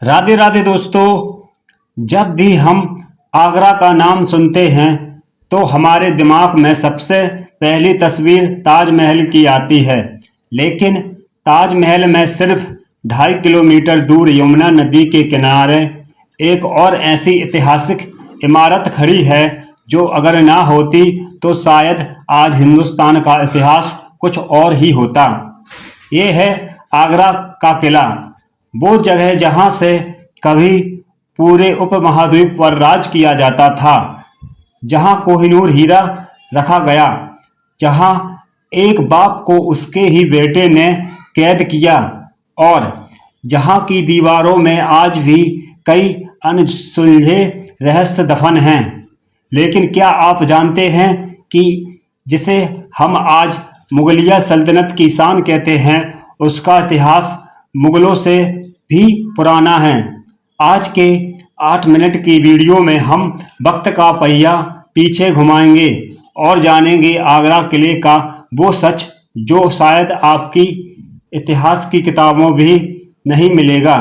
राधे राधे दोस्तों। जब भी हम आगरा का नाम सुनते हैं तो हमारे दिमाग में सबसे पहली तस्वीर ताजमहल की आती है। लेकिन ताजमहल में सिर्फ 2.5 किलोमीटर दूर यमुना नदी के किनारे एक और ऐसी ऐतिहासिक इमारत खड़ी है जो अगर ना होती तो शायद आज हिंदुस्तान का इतिहास कुछ और ही होता। ये है आगरा का किला, वो जगह जहां से कभी पूरे उपमहाद्वीप पर राज किया जाता था, जहां कोहिनूर हीरा रखा गया, जहां एक बाप को उसके ही बेटे ने कैद किया और जहां की दीवारों में आज भी कई अनसुलझे रहस्य दफन हैं। लेकिन क्या आप जानते हैं कि जिसे हम आज मुगलिया सल्तनत की शान कहते हैं, उसका इतिहास मुगलों से भी पुराना है। आज के 8 मिनट की वीडियो में हम वक्त का पहिया पीछे घुमाएंगे और जानेंगे आगरा किले का वो सच जो शायद आपकी इतिहास की किताबों भी नहीं मिलेगा।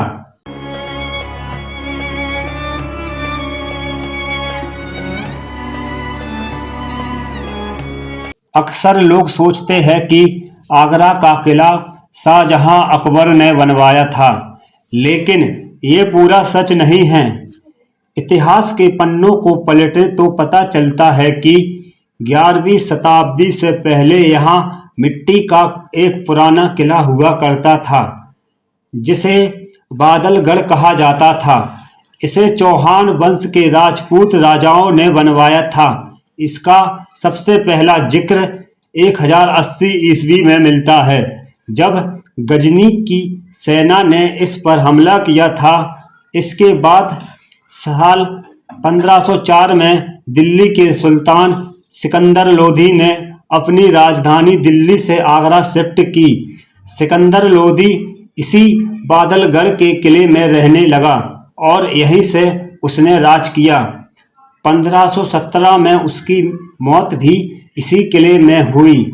अक्सर लोग सोचते हैं कि आगरा का किला शाहजहां अकबर ने बनवाया था, लेकिन ये पूरा सच नहीं है। इतिहास के पन्नों को पलटे तो पता चलता है कि 11वीं शताब्दी से पहले यहाँ मिट्टी का एक पुराना किला हुआ करता था, जिसे बादलगढ़ कहा जाता था। इसे चौहान वंश के राजपूत राजाओं ने बनवाया था। इसका सबसे पहला जिक्र 1080 ईस्वी में मिलता है, जब गजनी की सेना ने इस पर हमला किया था। इसके बाद साल 1504 में दिल्ली के सुल्तान सिकंदर लोधी ने अपनी राजधानी दिल्ली से आगरा शिफ्ट की। सिकंदर लोधी इसी बादलगढ़ के किले में रहने लगा और यहीं से उसने राज किया। 1517 में उसकी मौत भी इसी किले में हुई।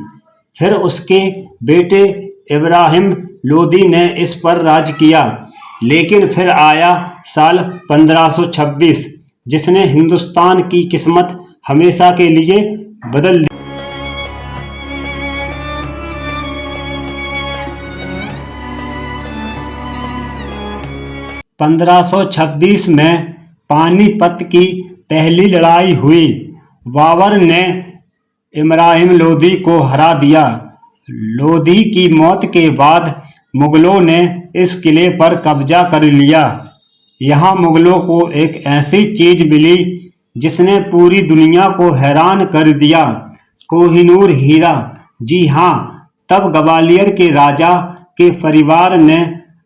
फिर उसके बेटे इब्राहिम लोदी ने इस पर राज किया। लेकिन फिर आया साल 1526, जिसने हिंदुस्तान की किस्मत हमेशा के लिए बदल दी। 1526 में पानीपत की पहली लड़ाई हुई। बाबर ने इब्राहिम लोदी को हरा दिया। लोधी की मौत के बाद मुगलों ने इस किले पर कब्जा कर लिया। यहाँ मुगलों को एक ऐसी चीज मिली जिसने पूरी दुनिया को हैरान कर दिया, कोहिनूर हीरा। जी हाँ, तब ग्वालियर के राजा के परिवार ने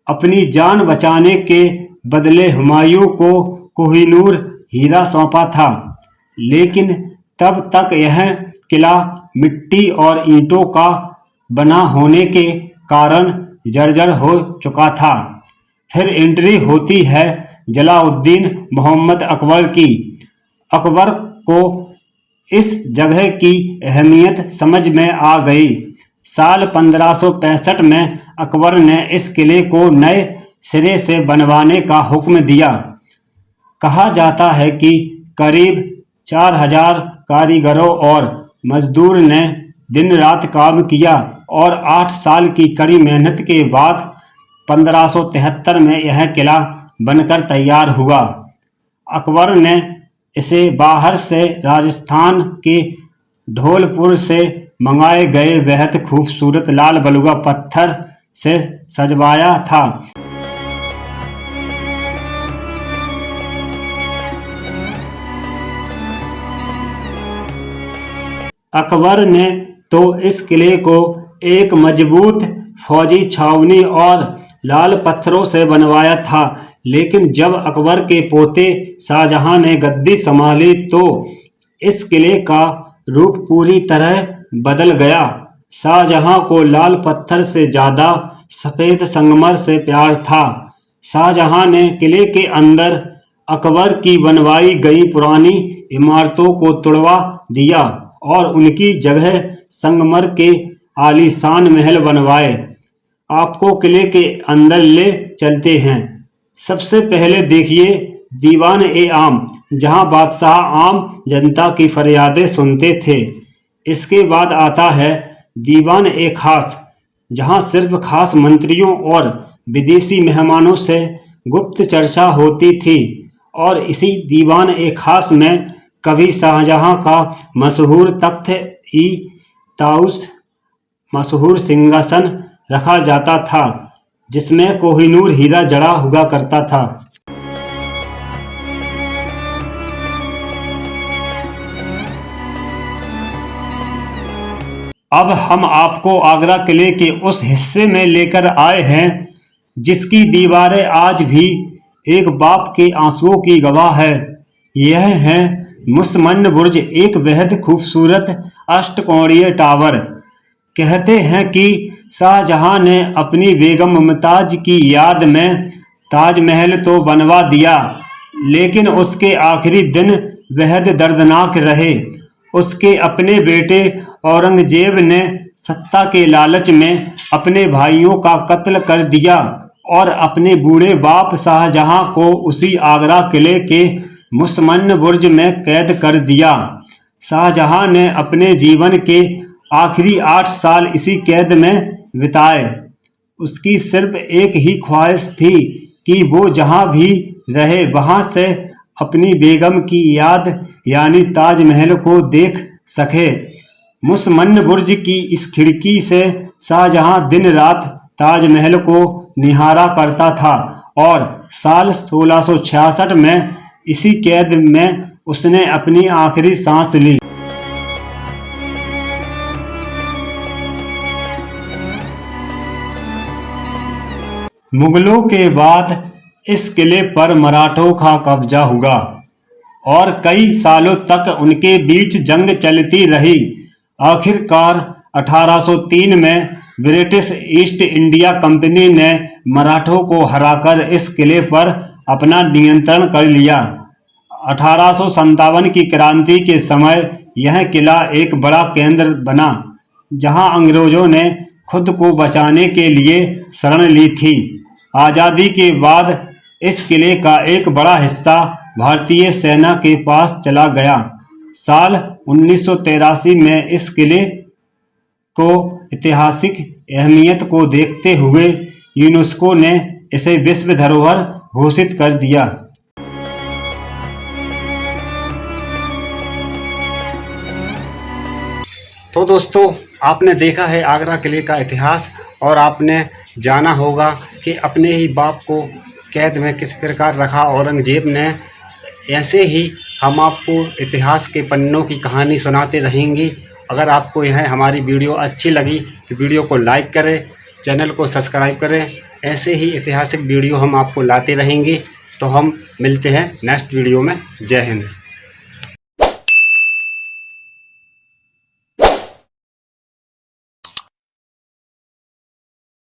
अपनी जान बचाने के बदले हुमायूं को कोहिनूर हीरा सौंपा था। लेकिन तब तक यह किला मिट्टी और ईंटों का बना होने के कारण जर्जर हो चुका था। फिर एंट्री होती है जलाउद्दीन मोहम्मद अकबर की। अकबर को इस जगह की अहमियत समझ में आ गई। साल 1565 में अकबर ने इस किले को नए सिरे से बनवाने का हुक्म दिया। कहा जाता है कि करीब 4000 कारीगरों और मजदूर ने दिन रात काम किया और 8 साल की कड़ी मेहनत के बाद 1573 में यह किला बनकर तैयार हुआ। अकबर ने इसे बाहर से राजस्थान के धौलपुर से मंगाए गए बेहद खूबसूरत लाल बलुआ पत्थर से सजवाया था। अकबर ने तो इस किले को एक मजबूत फौजी छावनी और लाल पत्थरों से बनवाया था। लेकिन जब अकबर के पोते शाहजहां ने गद्दी संभाली तो इस किले का रूप पूरी तरह बदल गया। शाहजहां को लाल पत्थर से ज्यादा सफेद संगमर से प्यार था। शाहजहां ने किले के अंदर अकबर की बनवाई गई पुरानी इमारतों को तुड़वा दिया और उनकी जगह संगमर के आलीशान महल बनवाए। आपको किले के अंदर ले चलते हैं। सबसे पहले देखिए दीवान ए आम, जहां बादशाह आम जनता की फरियादें सुनते थे। इसके बाद आता है दीवान ए खास, जहां सिर्फ खास मंत्रियों और विदेशी मेहमानों से गुप्त चर्चा होती थी। और इसी दीवान ए खास में कभी शाहजहां का मशहूर तख्त ई ताउस मशहूर सिंहासन रखा जाता था, जिसमें कोहिनूर हीरा जड़ा हुआ करता था। अब हम आपको आगरा किले के उस हिस्से में लेकर आए हैं जिसकी दीवारें आज भी एक बाप के आंसुओं की गवाह है। यह है मुसमन बुर्ज, एक बेहद खूबसूरत अष्टकोणीय टावर। कहते हैं कि शाहजहां ने अपनी बेगम मुमताज की याद में ताजमहल तो बनवा दिया, लेकिन उसके आखिरी दिन बेहद दर्दनाक रहे। उसके अपने बेटे औरंगजेब ने सत्ता के लालच में अपने भाइयों का कत्ल कर दिया और अपने बूढ़े बाप शाहजहां को उसी आगरा किले के मुसमन बुर्ज में कैद कर दिया। शाहजहां ने अपने जीवन के आखिरी 8 साल इसी कैद में बिताए। उसकी सिर्फ एक ही ख्वाहिश थी कि वो जहां भी रहे वहां से अपनी बेगम की याद यानी ताजमहल को देख सके। मुसमन बुर्ज की इस खिड़की से शाहजहां दिन रात ताजमहल को निहारा करता था और साल 1666 में इसी कैद में उसने अपनी आखिरी सांस ली। मुगलों के बाद इस किले पर मराठों का कब्जा हुआ और कई सालों तक उनके बीच जंग चलती रही। आखिरकार 1803 में ब्रिटिश ईस्ट इंडिया कंपनी ने मराठों को हराकर इस किले पर अपना नियंत्रण कर लिया। 1857 की क्रांति के समय यह किला एक बड़ा केंद्र बना, जहां अंग्रेजों ने खुद को बचाने के लिए शरण ली थी। आज़ादी के बाद इस किले का एक बड़ा हिस्सा भारतीय सेना के पास चला गया। साल 1983 में इस किले को ऐतिहासिक अहमियत को देखते हुए यूनेस्को ने इसे विश्व धरोहर घोषित कर दिया। तो दोस्तों, आपने देखा है आगरा किले का इतिहास और आपने जाना होगा कि अपने ही बाप को कैद में किस प्रकार रखा औरंगजेब ने। ऐसे ही हम आपको इतिहास के पन्नों की कहानी सुनाते रहेंगे। अगर आपको यह हमारी वीडियो अच्छी लगी तो वीडियो को लाइक करें, चैनल को सब्सक्राइब करें। ऐसे ही ऐतिहासिक वीडियो हम आपको लाते रहेंगे। तो हम मिलते हैं नेक्स्ट वीडियो में। जय हिंद।